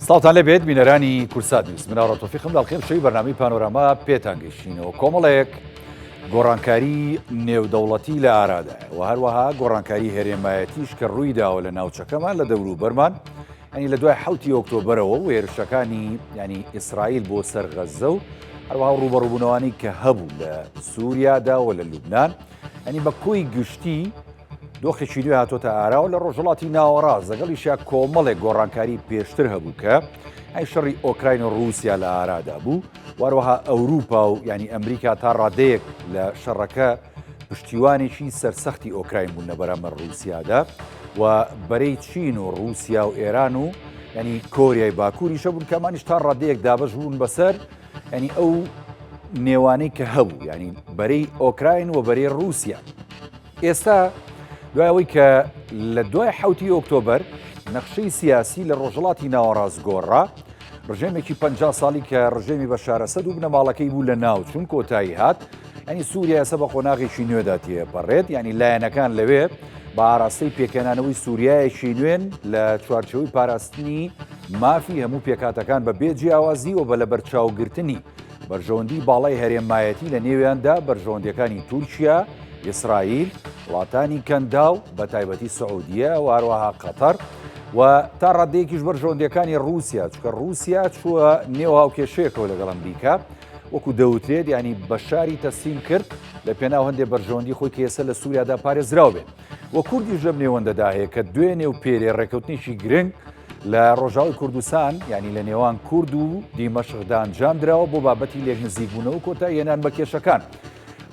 سڵاتان لەبێت بینەرانی کورسات نیوز مناڕە تۆفیقم لاڵقیم شەوی بەرنامەی پانۆراما پێتانگەشتینەوە کۆمەڵێک گۆڕانکاری نێودەوڵەتی لە ئارادایە و هەروەها گۆڕانکاری هێرێمایەتیش کە ڕووی داوە لە ناوچەکەمان لە دەوروبەرمان ینی لە دوای 7 ئۆکتۆبەرەوە و هێرشەکانی ینی ئیسرائیل بۆ سەر غەزە و هەروەها ڕوبەڕووبوونەوەی کە هەبوو لە سووریادا و لە لوبنان ینی بە کۆی گشتی دۆخێکی نوێ هاتۆتە ئاراوە لە ڕۆژهڵاتی ناوەڕاست لەگەڵیشیا کۆمەڵێک گۆڕانکاری پێشتر هەبوو کە ئەی شەڕی ئۆکراین و رووسیا لە ئارادا بوو واروەها ئەوروپا و ینی ئەمریکا تا ڕادەیەک لە شەڕەکە پشتیوانێکی سەرسەختی ئۆکراین بوون لە بەرامبەر رووسیادا و بەرەی چین و رووسیا و ئێران و ینی کۆریای باکووریشە بوون کەمانیش تا ڕادەیەک دابەش بوون بەسەر ینی ئەو نێوانەی کە هەبوو ینی بەرەی ئۆکراین و بەرەی رووسیا. ئێستا دوایەوەی کە لە دوای 7 ئۆکتۆبەر نەخشەی سیاسی لە ڕۆژهڵاتی ناوەڕاست گۆڕا ڕژێمێکی 50 ساڵی کە ڕژێمی بەشار ئەسەد و بنەماڵەکەی بوو لە ناو چوون کۆتایی هات ینی سووریا ئێستا بە قۆناغێکی نوێدا تێپەڕێت ینی لایەنەکان لەوێ بە ئاراستەی پێکێنانەوەی سووریایەکی نوێن لە چوارچەوەی پاراستنی مافی هەموو پێکاتەکان بە بێجیاوازی و بە لە بەرچاوگرتنی بەرژەوەندی باڵای هەرێمایەتی لە نێویاندا بەرژەوەندەکانی تورکیا، ئیسرائیل، وڵاتانی کەنداو بە تایبەتی سعودیە و هەروەها قەتەر و تا ڕادەیەکیش بەرژەوەندەکانی رووسیا چکە رووسیا چووە نێو هاوکێشەیەکەوە لەگەڵ ئەمریکا وەکو دەوترێت ینی بەشاری تەسلیم کرد لە پێناو هەندێک بەرژەوەندی خۆی کە ئێستا لە سووریادا پارێزراو بێت و کوردیش لەم نێوەندەدا هەیە کە دوێنێ و پێرێ ڕێکەوتنیشی گرنگ لە ڕۆژاوی کوردستان ینی لە نێوان کورد و دیمەشقدا ئەنجامدراوە بۆ بابەتی لێک نزیکبوونەوە و کۆتایی هێنان بە کێشەکان.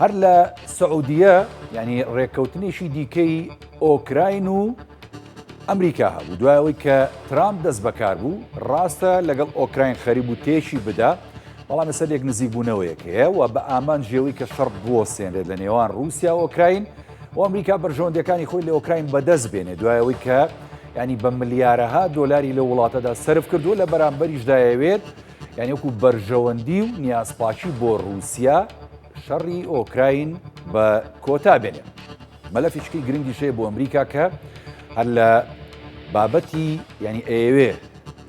هەر لە سعودیە ینی ڕێککەوتنیشی دیکەی ئۆکراین و ئەمریکا هەبوو دوایەوەی کە ترامپ دەست بەکار بوو ڕاستە لەگەڵ ئۆکراین خەریب و تێشی بدا بەڵام ێستا لێک نزیکبوونەوەیەک هەیە و بە ئامان ژێوەی کە شەڕ بوەسێنرێت لە نێوان رووسیا و ئۆکراین و ئەمریکا بەرژەوەندەکانی خۆی لە ئۆکراین بەدەست بێنێ دوایەوەی کە ینی بە ملیارەها دۆلاری لە وڵاتەدا سرف کردو لە بەرامبەریشدایەوێت یعنی وەکو بەرژەوەندی و نیازپاچی بۆ رووسیا شەڕی ئۆکراین بە کۆتا بێنێ. مەلەفیشکی گرنگیشەیە بۆ ئەمریکا کە هەر لە بابەتی ینی ئەوێ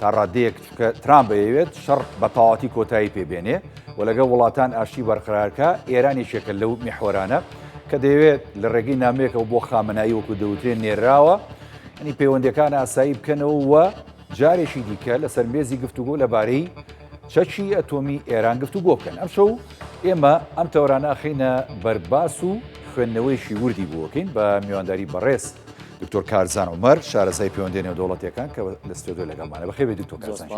تا ڕادەیەک چکە ترامپ ئەوێت شەڕ بە تەواوەتی کۆتایی پێبێنێ و لەگەڵ وڵاتان ئاشتی بەرقرارکە ئێرانێکێکە لەو میحوەرانە کە دەیەوێت لە ڕێگەی نامەیەکەوە بۆ خامنایی وەکو دەوترێن نێراوە ینی پەیوەندەکان ئاسایی بکەنەوە و جارێکی دیکە لەسەر مێزی گفتوگۆ لەبارەی چەکی ئەتۆمی ئێران گفتوگۆ بکەن. ئەم شەو ئێمە ئەم تەورانە ئەخینە بەرباس و خوێندنەوەیشی وردی بووەکەین بە میوانداری بەڕێز دکتۆر کارزان عومەر شارەزای پەیوەندی نێودەوڵەتیەکان کە لە ستۆدیۆ لەگەڵمانە بەخێر بێت دکتۆر کارزان.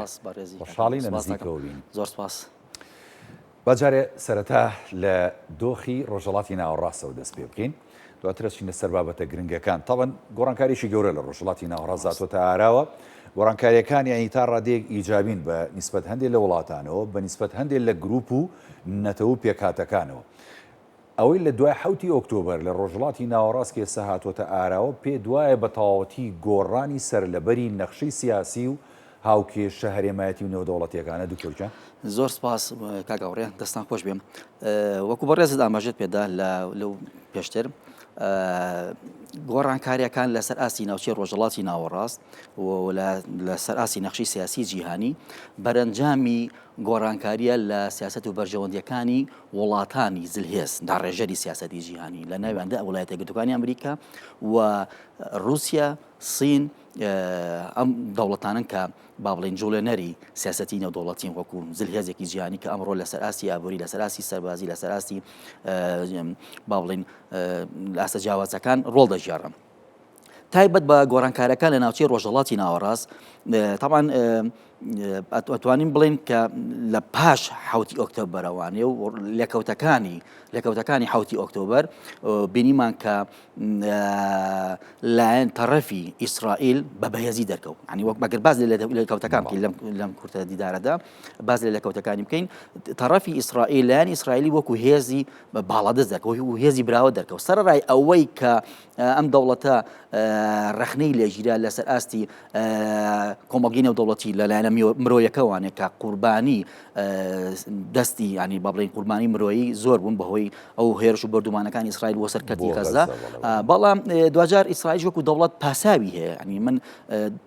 خۆشحاڵین لە نزیکەوە بین. زۆر سپاس. بەجارێ سەرەتا لە دۆخی ڕۆژهەڵاتی ناوەڕاستەوە دەست پێ بکەین دواتر چینە سەر بابەتە گرنگەکان تاوان گۆڕانکاریشی گەورە لە ڕۆژهەڵاتی ناوەڕاست زاتۆتە ئاراوە گۆڕانکاریەکان یانی تا ڕادەیەک ئیجابین بە نیسبەت هەندێک لە وڵاتانەوە بە نیسبەت هەندێک لە گروپ و نەتەوە پێکاتەکانەوە ئەوەی لە دوای 7 ئۆکتۆبەر لە ڕۆژهەڵاتی ناوەڕاست کە ئێستا هاتوۆتە ئاراوە پێ دوایە بە تەواوەتی گۆڕانی سەرلەبەری نەخشەی سیاسی و هاوکێشە هەرێمایەتی و نێودەوڵەتیەکانە دکتۆرجان. زۆر سپاس کاکاوڕێ دەستان خۆش بێم وەکو بەڕێزت ئاماژێت پێدا لەو پێشتر گۆڕانکاریەکان لەسەر ئاسی ناوچەی ڕۆژهەڵاتی ناوەڕاست و لەسەر ئاسی نەخشەی سیاسی جیهانی بەرەنجامی گۆڕانکاریە لە سیاست و بەرژەوەندیەکانی وڵاتانی زلهێز داڕێژەری سیاسەتی جیهانی لە ناویاندا وڵایەتە یەکگرتووەکانی ئەمریکا و رووسیا، سین ئەم دەوڵەتانن کە با بڵێن جوڵێنەری سیاسەتی نێودەوڵەتین وەکو زلهێزێکی جیهانی کە ئەمڕۆ لەسەر ئاسی ئابووری لەسەر ئاسی سەربازی لەسەر ئاسی با بڵێن ئاسە جیاوازەکان ڕۆڵ دەژێڕن. تایبەت بە گۆڕانکاریەکان لە ناوچەی ڕۆژهەڵاتی ناوەڕاست تاوان ئەتوانین بڵێن کە لە پاش 7 ئۆکتۆبەرەوانێ و لێکەوتەکانی 7 ئۆکتۆبەر بینیمان کە لایەن تەڕەفی ئیسرائیل بە بەهێزی دەرکەوت ینی وەک بەگەر باز لە لێکەوتەکان بکەین لەم کورتە دیدارەدا باز لە لێکەوتەکانی بکەین تەڕەفی ئیسرائیل لایەن ئیسرائیلی وەکو هێزی باڵادەست دەرکەوت و هێزی براوە دەرکەوت سەرڕای ئەوەی کە ئەم دەوڵەتە ڕەخنەی لێژیرا لەسەر ئاستی کۆمەڵگی نێودەوڵەتی لەلایەنە مرۆیەکەوانێک کە قوربانی دەستی ینی با بڵین قوربانی مرۆیی زۆر بوون بەهۆی ئەو هێرش و بەردومانەکانی ئیسرائیل بۆ سەرکەوتی غەزە بەڵام دوجار ئیسرائیل وەکو دەوڵەت پاساوی هەیە ینی من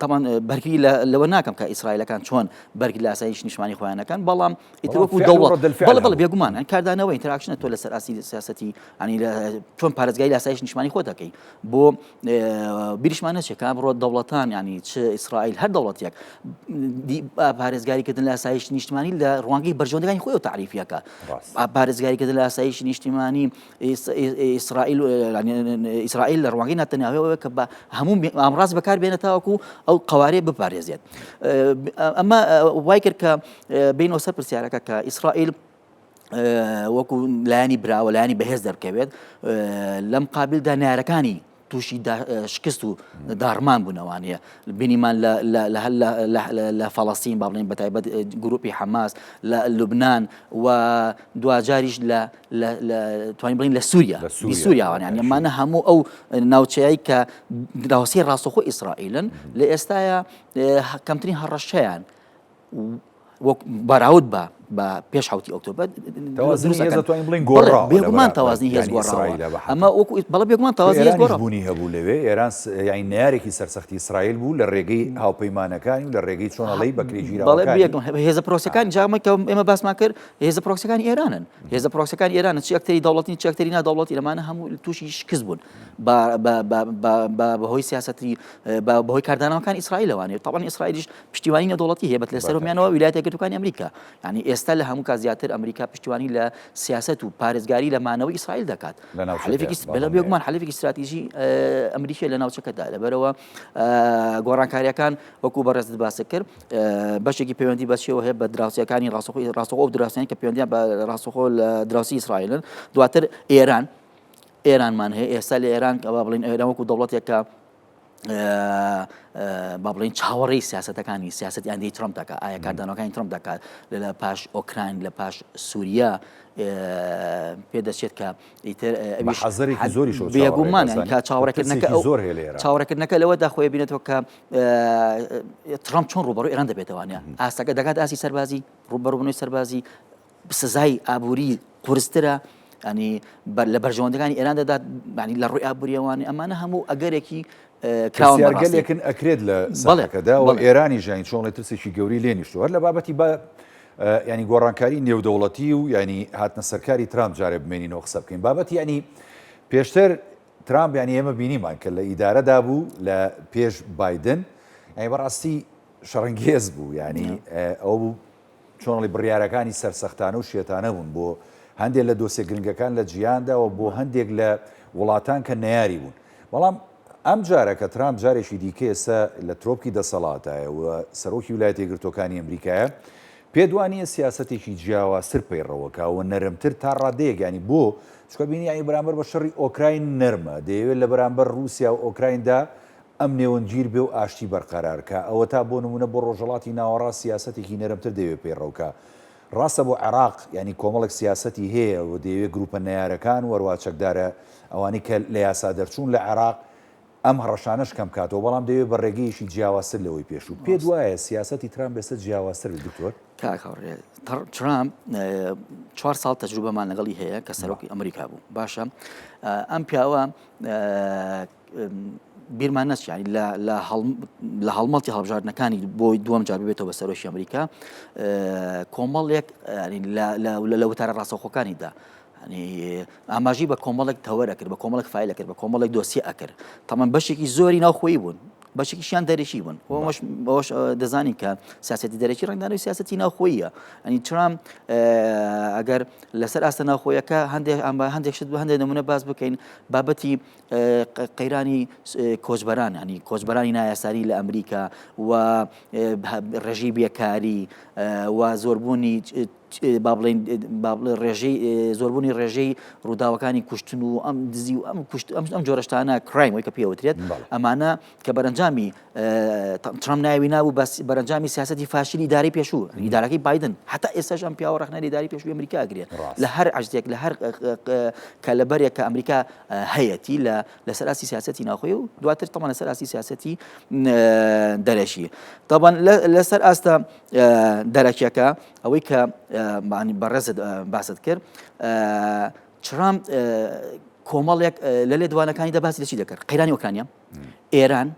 تەمان بەرگری لەوە ناکەم کە ئیسرائیلەکان چۆن بەرگری لە ئاسایش نیشتمانی خۆیانەکان بەڵام ئیتر وەکو دەوڵەت بەڵێ بێگومان کاردانەوە ئینتراکشنە تۆ لەسەر ئاسی سیاسەتی ینی چۆن پارێزگای لە ئاسایش نیشتمانی خۆ دەکەی بۆ بیریشمان نەچێت کە بڕۆ دەوڵەتان ینی چ ئیسرائیل هەر دەوڵەتێک پارێزگاریکردن لە ئاسایش نیشتمانی لە ڕوانگەی بەرژەوەندەکانی خۆی و تعریفیەکە پارێزگاریکردن لە ئاسایش نیشتمانی ئیسرائیل لە ڕوانگەی نەتەنیاهوەیەوە کە بە هەموو ئامڕاست بەکار بێنێتەوەکو ئەو قوارێ بپارێزێت ئەمە وای کرد کە بینەوە سەر پرسیارەکە کە ئیسرائیل وەکو لایانی براوە لایانی بەهێز دەبکەوێت لەم قابلدا نارەکانی تووشی شکست و داڕمان بوونەوانەیە بینیمان لە فەڵەستین با بڵێن بەتایبەت گروپی حەماس لە لوبنان و دوجاریش توانین بڵین لە سووریاوان ینی ئەمانە هەموو ئەو ناوچەیە کە داوسی ڕاستەخۆ ئیسرائیلن لە ئێستاە کەمترین هەڕەشەیان بەراورد بە پێش حوتی ئۆکتۆبەر بێگومان تەوازنی هێز گۆڕاوە ئەمە بەڵە بێگومان تەوازی هێز گۆڕابوونی هەبوو لەوێ ئێران یانی نارێکی سەرسەختی ئیسرائیل بوو لە ڕێگەی هاوپەیمانەکانی و لە ڕێگەی چۆنەڵی بەکرێژیراوەکانی هێزە پرۆکسەکانی جامە کە ئێمە باسمان کرد هێزە پرۆکسەکانی ئێرانن هێزە پرۆکسەکانی ئێرانە چ ئەکتەری دەوڵەتی چ ئەکتەری نادەوڵەتی لەمانە هەموو تووشی شکست بوون بەهۆی سیاسەتی بەهۆی کاردانەوەکانی ئیسرائیلەوانێت تاوان ئیسرائیلیش پشتیوانی نەدەوڵەتی هەیە بەت لەسەرمیانەوە ویلایەتە یەکگرتووەکانی ئەمریکا ینی ئێستا لە هەموو کازیاتر ئەمریکا پشتیوانی لە سیاست و پارێزگاری لە مانەوەی ئیسرائیل دەکات بەڵە بێگومان حەلیفێکی استراتیژی ئەمریکای لە ناوچەکەدا لەبەرەوە گۆڕانکاریەکان وەکو بەڕێزت باسە کرد بەشێکی پەیوەندی بەچەوە هەیە بە دراوسەکانی ڕاستەخۆ و دراوسێنی کە پەیوەندیان بە ڕاستەخۆ لە دراوسی ئیسرائیلن دواتر ئێرانمان هەیە ئێستا لە ئێران با بڵین ئێران وەکو دەوڵەتێکە با بڵین چاوەڕێی سیاسەتەکانی سیاست یاندی ترامپ دەکات ئایا کاردانەوەکانی ترامپ دەکات لە پاش ئۆکراین لە پاش سووریا پێدەچێت کە حەزەرێکی زۆری بێگومان چاوەڕێکردنەکە لەوەدا خۆی بینێتەوە کە ترامپ چۆن ڕوبەڕووی ئێران دەبێتەوەوانە ئاستەکە دەکات ئاسی سەربازی ڕوبەڕووبوونەوەی سەربازی سزای ئابووری قورسترە ینی لە بەرژەوەندەکانی ئێران دەدات ینی لە ڕووی ئابووریەوانی ئەمانە هەموو ئەگەرێکی کراوەگەلێکن ئەکرێت لە سەڵەکەدا و ئێرانی ژین چۆن لە ترسێکی گەوری لێنیشتوە لە بابەتی بە ینی گۆڕانکاری نێودەوڵەتی و ینی هاتنە سەرکاری ترامپ جارێ بمێنینەوە قسە بکەین بابەتی ینی پێشتر ترامپ ینی ئێمە بینیمان کە لە ئیدارەدا بوو لە پێش بایدن ینی بەڕاستی شەڕەنگێز بوو ینی ئەو چۆنڵی بڕیارەکانی سەرسەختانە و شێتانە بوون بۆ هەندێک لە دۆسێ گرنگەکان لە جیانداوە بۆ هەندێک لە وڵاتان کە نەیاری بوون بەڵام ئەم جارە کە ترامپ جارێکی دیکە ئێستا لە ترۆپکی دەسەڵاتایە و سەرۆکی ویلایەتە یەکگرتووەکانی ئەمریکایە پێدوانیە سیاسەتێکی جیاوازتر پەیڕەوەکە و نەرمتر تا ڕادەیەک ینی بۆ چکە بینی ینی بەرامبەر بە شەڕی ئۆکراین نەرمە دەیەوێت لە بەرامبەر رووسیا و ئۆکرایندا ئەم نێوەنگیر بێ و ئاشتی بەرقەرارکە ئەوە تا بۆ نمونە بۆ ڕۆژەڵاتی ناوەڕاست سیاسەتێکی نەرمتر دەوێت پەیڕەوکە ڕاستە بۆ عێراق ینی کۆمەڵێک سیاسەتی هەیە و دەیەوێت گروپە نەیارەکان وەروە چەکدارە ئەوانی کە لە یاسا دەرچوون لە عێراق ئەم هەڕەشانش کەم کاتەوە بەڵام دەوێت بە ڕێگەیەکی جیاوازتر لەوەی پێشوو پێ دوایە سیاسەتی ترامپ بێستە جیاوازتر دکتۆر ترامپ 4 ساڵ تەجروبەمان لەگەڵی هەیە کە سەرۆکی ئەمریکا بوو باشە ئەم پیاوە بیرمان نەچیانی لە هەڵمەڵی هەڵبژاردنەکانی بۆی دووەم جار ببێتەوە بە سەرۆکی ئەمریکا کۆمەڵێک لە وتارە ڕاستەوخۆکانیدا ئاماژی بە کۆمەڵێک تەوەرە کرد بە کۆمەڵێک فایلە کرد بە کۆمەڵێک دۆسیە ئەکرد تەمان بەشێکی زۆری ناوخۆیی بوون بەشێکیشیان دەرەشی بوون بەوەش دەزانین کە سیاسەتی دەرەکی ڕنگدانەوەی سیاسەتی ناوخۆییە ئەنی ترامپ ئەگەر لەسەر ئاستە ناوخۆیەکە هەندێک شت هەندێک نمونە باز بکەین بابەتی قەیرانی کۆچبەران ینی کۆچبەرانی نایاساری لە ئەمریکا و ڕێژی بێکاری و زۆربوونی با بڵێن ڕێژەی زۆربوونی ڕێژەی ڕووداوەکانی کوشتن و ئەم دزی و ئەم جۆرەشتانە کرایم وی کە پێوترێت ئەمانە کە بەرەنجامی ترامپ ناوی نابوو بەس بەرەنجامی سیاسەتی فاشلی ئیداری پێشوو ئیدارەکەی بایدن حتا ئێستاش ئەم پیاوە ڕەخنەری ئیداری پێشووی ئەمریکا ئەگرێت لە هەر عەجزێک لە هەر کەلەبەرێک کە ئەمریکا هەیەتی لە سەراسی سیاسەتی ناوخۆی و دواتر تەمان لە سەراسی سیاسەتی دەرەشی طبعا لەسەر ئاستا دەرەکیەکە ئەوەی کە بەڕێزت باست کرد ترامپ کۆمەڵێک لە لێدوانەکانی دەباسی لەچی دەکرد قەیرانی ئۆکرانیا ئێران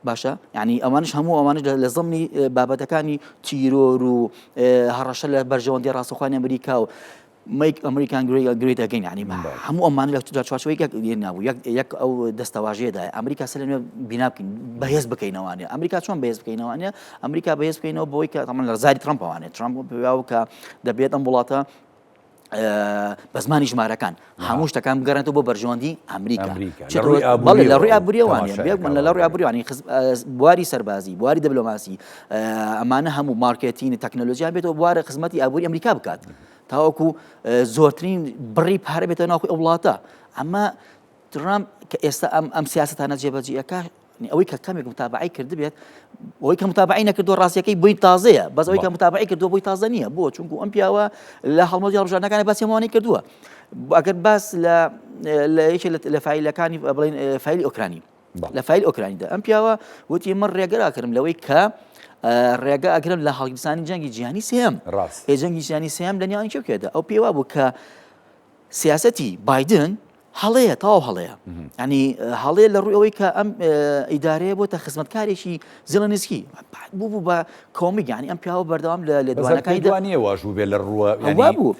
باشە یعنی ئەوانش هەموو ئەوانش لە زەمنی بابەتەکانی تیرۆر و هەڕەشە لە بەرژەوەندی ڕاستەوخانی ئەمریکا و make American great again يعني هەموو ئەمان لە چوارچوەیەک نابوو یەک ئەو دەستەواژەیەدا ئەمریکا سەر لەنوێ بنا بکەین بەهێز بکەینەوەوانێ ئەمریکا چۆن بەهێز بکەینەوەوانێ ئەمریکا بەهێز بکەینەوە بۆی کە تەمان لە زاری ترامپەوانێت ترامپ پێیاوە کە دەبێت ئەم وڵاتە بە زمانی ژمارەکان هەموو شتەکان بگەڕێنەوە بۆ بەرژەوەندی ئەمریکا لە ڕووی ئابووریەوانێ بێگومان لە ڕووی ئابووریوانی بواری سەربازی بواری دەبلۆماسی ئەمانە هەموو مارکێتینی تەکنۆلۆژیان بێتەوە بوارە خزمەتی ئابووری ئەمریکا بکات تاوەکو زۆرترین بڕی پارە بێتە ناوخۆی ئەو وڵاتە ئەمە ترامپ کە ئێستا ئەم سیاسەتانە جێبەجێەکە ئەوەی کە کەمێک متابعی کرد بێت ئەوەی کە متابعی نەکردو ڕاستیەکەی بۆی تازەیە بەس ئەوەی کە متابعی کردو بۆی تازە نییە بۆ چونکو ئەم پیاوە لە هەڵمەتی ڕۆژانەکانی باسی هەمووانەی کردووە ئەگەر باس لە فایلەکانی بڵێن فایلی ئۆکرانی لە فایل ئۆکرانیدا ئەم پیاوە وتی من ڕێگەرا کردم لەوەی کە ڕێگە ئەگرم لە هەڵگرستانی جەنگی جیهانی سێم جەنگی جیهانی سێم لە نێوانی کێوکێدا ئەو پێوا بوو کە سیاسەتی بایدن هەڵەیە تاو هەڵەیە ینی هەڵەیە لە ڕووی ئەوەی کە ئەم ئیدارەیە بۆتە خزمەتکارێکی زێلەنسکی بوو بە کۆمیک ینی ئەم پیاوە بەردەوام لە لێدوانەکانی دوانیە واژوو بێ لە ڕووە بوو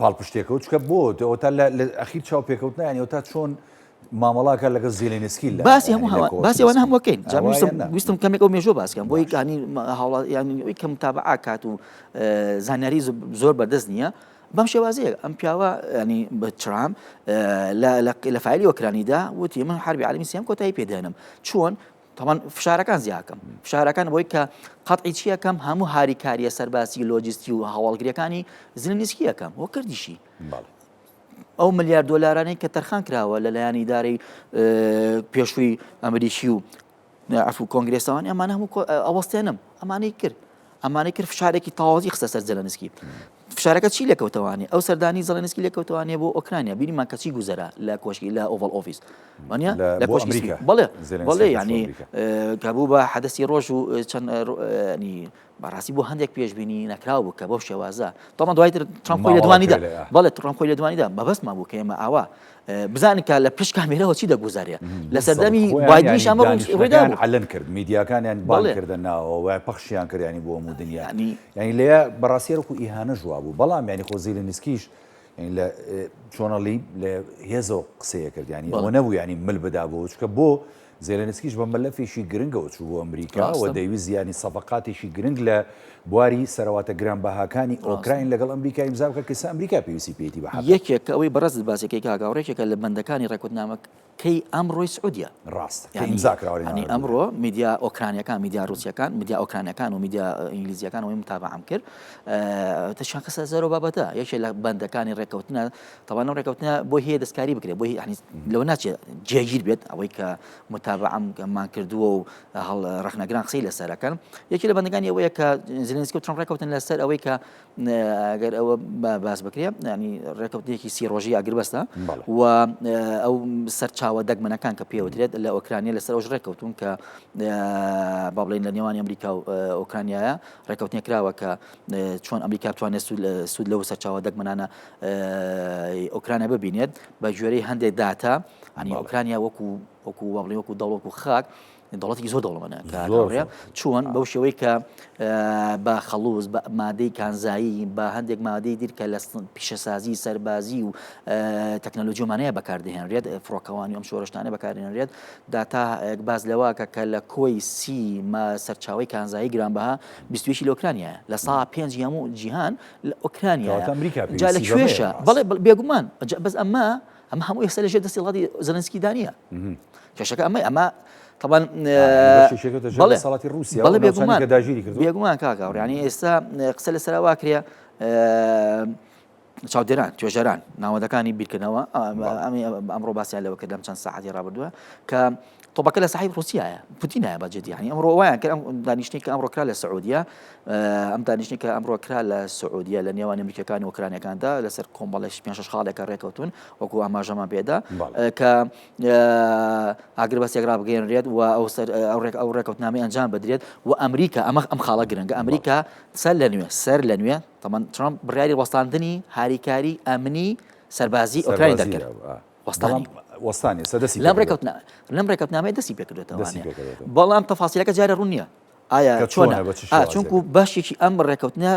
پاڵپشتێکەوە چکە بۆ ئەوتا لە ئەخیر چاو پێکەوت نانی ئەوتا چۆن مامەڵاکە لەگە زیلێنسکی لە باسی ئەوانە هەمووەکەین ویستم کەمێک ئەو مێژۆ باسکەم بۆی ینی ینی کە متابعا کات و زانیاری زۆر بەدەست نییە بەم شێوازەیە ئەم پیاوە ینی بە ترامپ لە فایلی ئۆکرانیدا وتی من حربی عالمی سێم کۆتایی پێدێنم چۆن تەمان فشارەکان زیاکەم فشارەکان بۆی کە قەتعی چیەکەم هەموو هاریکاریە سەرباسی لۆجیستی و هەواڵگریەکانی زیلنسکی یەکەم وە کردیشی ئەو ملیار دۆلارانەی کە تەرخان کراوە لەلایەن ئیدارەی پێشووی ئەمریکی و عفو کۆنگرێسەوانی ئەمانە هەموو ئەوەستێنم ئەمانەی کرد فشارێکی تاوازی خستە سەر زەلەنسکی فشارەکە چی لێکەوتەوانی ئەو سەردانی زەلەنسکی لێکەوتوانێ بۆ ئۆکرانیا بینیمان کە چی گوزەرە لە کۆشکی لە ئۆڤڵ ئۆفیس وانە لە کۆشکی بەڵێ ینی کە بوو بە حەدەسی ڕۆژ و چەند بەڕاستی بۆ هەندێک پێشبینی نەکراو بوو کە بەو شێوازە تەمان دوایتر ترامپ خۆی لە دوانیدا بەڵێ ترامپ خۆی لە دوانیدا مەبەستمان بوو کە ئێمە ئاوا بزانین کە لە پشت کامێرەوە چی دەگوزارێ لە سەردەمی بایدنیش ئەمە ڕێدا بوو علن کرد میدیاکانیان بانکردن ناوە پەخشیان کرد ینی بۆ هەموو دنیا ینی لێ بەڕاستی وەکو ئیهانە ژوا بوو بەڵام ینی خۆ زیلنسکیش لە چۆنەڵی لە هێزەوە قسەیە کرد ینی ئەوە نەبوو ینی مل بدا بۆ چکە بۆ زێلەنسکیش بە مەلەفێکی گرنگەوە چوو بۆ ئەمریکا و دەیویست ینی سەفقاتێکی گرنگ لە بواری سەرەواتە گرانبەهاکانی ئۆکراین لەگەڵ ئەمریکا ئیمزا بکە کە ئەمریکا پێویستی پێیەتی بە یەکێک کە ئەوەی بەڕست باسێکی کاگاوڕێکێکە لە بەندەکانی ڕێکوتنامەکەی ئەمڕۆی سعودیە ڕاست ئیمزاکراوەی ئەمڕۆ میدیا ئۆکرانیەکان میدیا رووسیەکان میدیا ئۆکرانیەکان و میدیا ئینگلیزیەکان ئەوەی متابعەم کرد تەشان کەسە زەرۆ بابەتە یەکێک لە بەندەکانی ڕێکەوتنە تەوانە ڕێکەوتنە بۆ هەیە دەستکاری بکرێت بۆ ینی لەوە ناچێت جێگیر بێت ئەوەی کە متابعەمان کردووە و هەڵ ڕەخنەگران قسەی لەسەرەکەن یەکی لە بەندەکانی ئەوەیە کە زێلێنسکی و ترامپ ڕێکەوتن لەسەر ئەوەی کە ئەگەر ئەوە باس بکرێت ینی ڕێکەوتنێکی سی ڕۆژی ئاگربەستە و ئەو سەرچاوە دەگمەنەکان کە پێوترێت لە ئۆکرانیا لەسەر ئەوش ڕێکەوتون کە با بڵێن لە نێوانی ئەمریکا و ئۆکرانیایە ڕێکەوتنی کراوە کە چۆن ئەمریکا بتوانێت سوود لەو سەرچاوە دەگمەنانە ئۆکرانیا ببینێت بە ژێرەی هەندێک داتا ینی ئۆکرانیا وەکو وابڵێ وەکو دەوڵەت و خاک دەوڵەتی زۆر دەوڵەمەنە چۆن بەو شێوەی کە بە خەڵوز بە مادەی کانزایی بە هەندێک مادەی دیر کە لە پیشەسازی سەربازی و تەکنەلۆژیمانەیە بەکاردەهێنرێت فڕۆکەوانی ئەم شۆڕشتانە بەکارهێنرێت داتا باز لەواکە کە لە کۆی سی سەرچاوی کانزایی گرانبەها 22 لە ئۆکرانیایە لە ساڵ 5 هەموو جیهان لە ئۆکرانیا جا لە کوێشە بەڵێ بێگومان بەس ئەمە هەموو ئێستا لەژێر دەستی زەلەنسکی دانیە کێشەکە ئەمە طبعا بەڵێ رووسیا بێگومان کاکاوڕ ینی ئێستا قسە لەسەر وا کرێ چاودێران توێژەران ناوەندەکانی بیرکردنەوە ئەمڕۆ باسییان لەوە کردم چەند ساعتی ڕابردووە کە تۆپەکە لە صاحب رووسایە پوتینایە بەجددی ینی ئەمڕۆ وایان کرد ئەم دانیشتنی کە ئەمڕۆ کرا لە سعودیە ئەم دانیشتنی کە ئەمڕۆ کرا لە سعودیە لە نێوان ئەمریکەکانی ئۆکرانیەکاندا لەسەر کۆمەڵێک 5 خاڵێکە ڕێکەوتون وەکو ئاماژەمان پێدا کە ئاگر بەسێک ڕابگەێنرێت و ئەو ڕێکەوتنامەی ئەنجام بدرێت و ئەمریکا ئەم خاڵە گرنگە ئەمریکا سەر لە نوێ تەمان ترامپ بڕیاری وەستاندنی هاریکاری ئەمنی سەربازی ئۆکرانی دەکرد وەستانی سەدەسی لەم ڕێکەوتنامەی دەستی پێکردێتەوە بەڵام تەفاسیلەکە جارە ڕوون نییە ئایا چۆنە چونکو باشێکی ئەم ڕێکەوتنە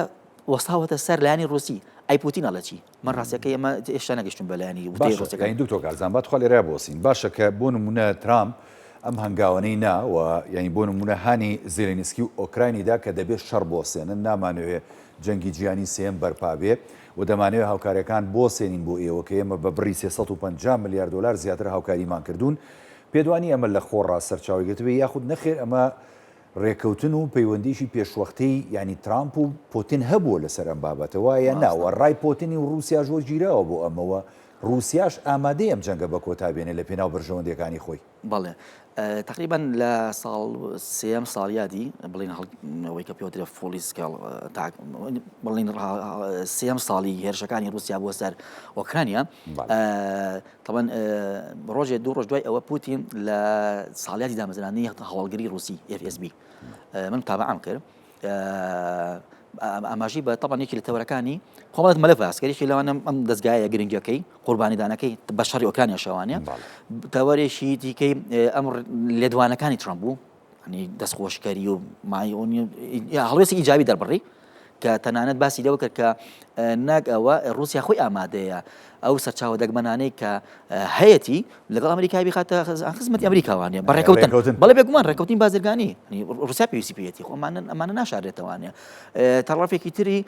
وەستاوەتە سەر لایانی ڕوسی ئەی پوتینە لە چی من ڕاستەکە ئێمە هێشتا نەگەشتون بەلایانی ڕۆسەکانی دوکتۆر کارزان بات خۆ لێرە بۆسین باشە کە بۆ نمونە ترامپ ئەم هەنگاوانەی ناوە یعنی بۆ نمونە هانی زێلێنسکی و ئۆکراینیدا کە دەبێت شەڕ بۆسێنن نامانەوێت جەنگی جیهانی سێم بەرپابێ و دەمانەوێت هاوکاریەکان بۆسێنین بۆ ئێوە کە ئێمە بە بڕی 350 میلیارد دلار زیاتر هاوکاریمان کردوون پێدوانی ئەمە لە خۆڕا سەرچاویگەتوێ یاخود نەخێر ئەمە ڕێکەوتن و پەیوەندیشی پێشوەختەی ینی ترامپ و پۆتین هەبووە لەسەر ئەم بابەتەوە یە ناوە ڕای پۆتینی و رووسیا زۆر گیرەوە بۆ ئەمەوە رووسیاش ئامادەی ئەم جەنگە بە کۆتابێنێ لە پێناو بەرژەوەندەکانی خۆی بەڵێ تقریبا لە ساڵ سێم ساڵیادی بڵین ئەوەی کە پێوترە فۆلیسکەڵ بڵین سێم ساڵی هێرشەکانی رووسیا بۆ سەر ئۆکرانیا طبعا ڕۆژێ دوو ڕۆژ دوای ئەوە پوتین لە ساڵیادی دامەزرانی هەواڵگری رووسی FSB من تابعام کرد ئاماژی بە طبعا یەکی لە تەوەرەکانی کۆمەڵێک مەلەف ئاسکەریشی لەوانە ئەم دەستگایە گرنگەکەی قوربانیدانەکەی بە شەڕی ئۆکرانیا شەوانە تەوەرێکی دیکەی ئەم لێدوانەکانی ترامپ بوو ینی دەستخۆشکەری و هەڵوێستی ئیجابی دەربڕی کە تەنانەت باسی لەوە کرد کە ناک ئەوە رووسیا خۆی ئامادەیە ئەو سەرچاوە دەگمەنانەی کە هەیەی لەگەڵ ئەمریکای بخاتە خزمەتی ئەمریکاوانە بە ڕێکەوتن بەڵێ بێگومان ڕێکەوتین بازرگانی رووسیا پێویستی پێێتی خۆ ئەمانە ناشارێتەوانە تەڕافێکی تری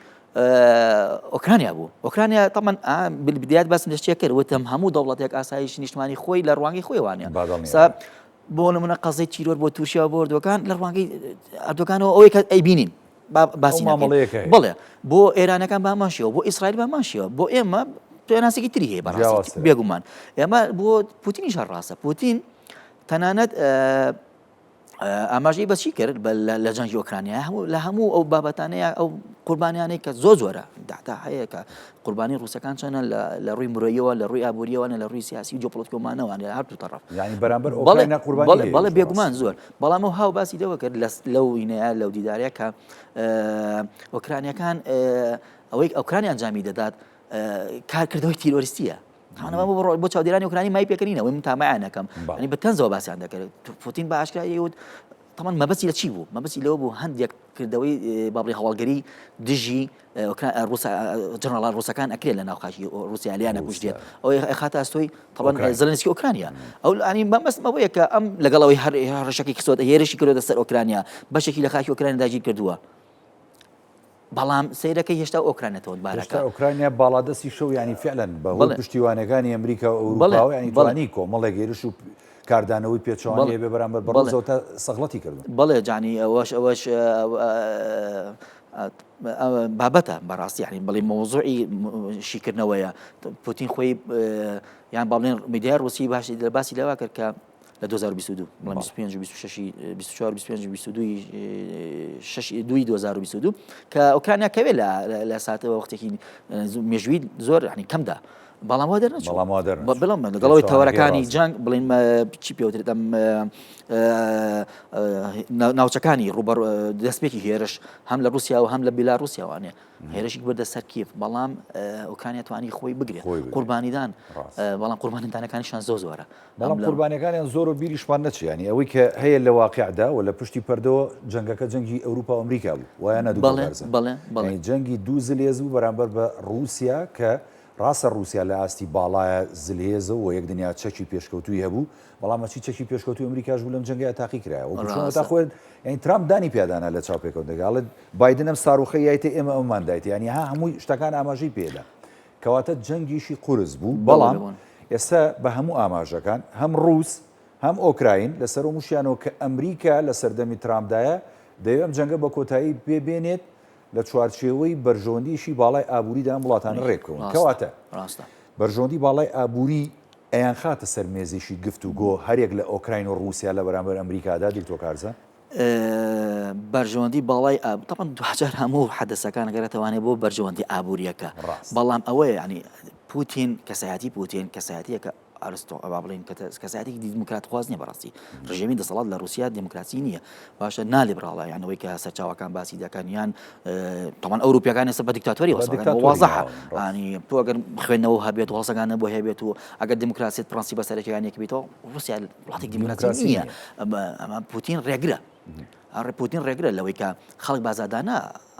ئۆکرانیا بوو ئۆکرانیا تەمان بدایات باس لەشتێک کرد وتم هەموو دەوڵەتێک ئاسایش نیشتمانی خۆی لە ڕوانگەی خۆیوانە بۆ نمونە قەزەی چیرۆر بۆ تووشیا بۆردوەکان لە ڕوانگەی ئەردۆگانەوە ئەوەی کە ئەیبینین باسی بڵێ بۆ ئێرانەکان باماشیەوە بۆ ئیسرائیل باماشیەوە بۆ ئێمە پێناسێکی تری هەیە بەڕاستی بێگومان ئێمە بۆ پوتینیش ڕاستە پوتین تەنانەت ئاماژەی بەچی کرد لە جەنگی ئۆکرانیا لە هەموو ئەو بابەتانەیە ئەو قوربانیانەی کە زۆرە داتا هەیە کە قوربانی ڕووسەکان چەنە لە ڕووی مرۆیەوە لە ڕووی ئابوووریەوەە لە ڕووی سیاسی و جۆپۆلۆتیکۆمانەوە لە هەردوو تەڕەف یعنی بەرامبەر ئۆکرانیا قوربانی بەڵێ بێگومان زۆر بەڵام ئەو هاو باسی دەوە کرد لەو وینەیە لەو دیدارەیە کە ئۆکرانیەکان ئەوەی ئۆکرانی ئەنجامی دەدات کارکردەوەی تیرۆریستیە بۆ چاودێرانی ئۆکرانی مای پێکردینەوەی من تامایانەکەم ینی بە تەنزەوە باسییان دەکرد پوتین بە ئاشکرایی وت تەمان مەبەستی لە چی بوو مەبەستی لەوە بوو هەندێک کردەوەی بابڕی هەواڵگەری دژی جەنەرال ڕووسەکان ئەکرێت لە ناوخاکی رووسیا لیانە کوژدێت ئەوەی خاتە ئەستۆی تەڵەن زەلەنسکی ئۆکرانیا ئەو ئەنی بەمەستم ئەوەیە کە ئەم لەگەڵەوەی هەڕەشەکەی کسۆت هێرشی کردوتە سەر ئۆکرانیا بەشێکی لە خاکی ئۆکرانیا داگیر کردووە بەڵام سیرەکەی هێشتا ئۆکرانێتەوە بارەکە ئۆکرانیا باڵادەستی شەو ینی فعلەن بەهۆی پشتیوانەکانی ئەمریکا و ئەوروپا ینی توانی کۆمەڵێک هێرش و کاردانەوەی پێچوانی بێ بەرامبەر بەڕۆزەوە سەغڵەتی کردن بەڵێ جانی ئەوەش بابەتە بەڕاستی ینی بڵێ مۆزوعی شیکردنەوەیە پوتین خۆی یان باڵێن میدیای ڕووسی باشی لە باسی لەوە کرد کە لە 2022 دوی 2022 کە ئۆکرانیا کەوێت لە ساتەوە وەختێکی مێژووی زۆر ینی کەمدا بەڵام وا دەرنەچوو بڵام لەگەڵەوەی تەوەرەکانی جەنگ بڵین چی پێوترێت ئەم ناوچەکانی ڕوبەر دەستپێکی هێرش هەم لە رووسیا و هەم لە بیلاڕووسیاوانێ هێرشی بردە سەر کیف بەڵام ئۆکرانیا توانی خۆی بگرێت قوربانیدان بەڵام قوربانیدانەکانیشان زۆرە بەڵام قوربانیەکانیان زۆر و بیریشمان نەچی ینی ئەوەی کە هەیە لە واقعدا و لە پشتی پەردەوە جەنگەکە جەنگی ئەوروپا و ئەمریکا بوو وایە بڵێ جەنگی دوو زلێز بوو بەرامبەر بە رووسیا کە ڕاستە رووسیا لە ئاستی باڵایە زلهێزە و یەک دنیا چەکی پێشکەوتوی هەبوو بەڵام چی چەکی پێشکەوتوی ئەمریکاش بوو لەم جەنگەیە تاقی کرایەوە تا خۆت یعنی ترامپ دانی پیادانە لە چاوپێکەوتنەکەڵێت بایدن ئەم ساڕوخەی یایتە ئێمە ئەومان دایت ینی ها هەمووی شتەکان ئاماژەی پێدا کەواتە جەنگیشی قورس بوو بەڵام ئێستا بە هەموو ئاماژەکان هەم ڕووس هەم ئۆکراین لەسەر و موشیانەوە کە ئەمریکا لە سەردەمی ترامپدایە دەیەوێت ئەم جەنگە بە کۆتایی پێبێنێت لە چوارچێوەی بەرژۆندیشی باڵای ئابووریدا ئەم وڵاتانە ڕێکەوە کەواتە بەرژۆندی باڵای ئابووری ئەیان خاتە سەر مێزیشی گفتوگۆ هەرێک لە ئۆکراین و رووسیا لە بەرامبەر ئەمریکادا دیکتۆر کارزە بەرژەوەندی باڵای طبعا دوجار هەموو حەدەسەکان گەرێتوانێت بۆ بەرژەوەندی ئابوووریەکە بەڵام ئەوەیە ینی پوتین کەسایەتی پوتین کەسایەتیەکە ئارستۆ ئەوا بڵین کەسایەتێکی دیموکرات خواز نیە بەڕاستی ڕژێمی دەسەڵات لە رووسیا دیموکراسی نییە باشە نالیبراڵە یانەوەی کە سەرچاوەکان باسی دەکەن یان طبعا ئەوروپیەکان ێستا بە دیکتاتۆری وازەحە ینی تۆ ئەگەر خوێندنەوە هەبێت و هەڵسەگانە بۆ هەبێت و ئەگەر دیموکراسیت پرەنسی بەسەرەکیانێک بێتەوە رووسیا وڵاتێک دیموکراسی نییە ئەمە پوتین ڕێگرە پوتین ڕێگرە لەوەی کە خەڵک بازادانە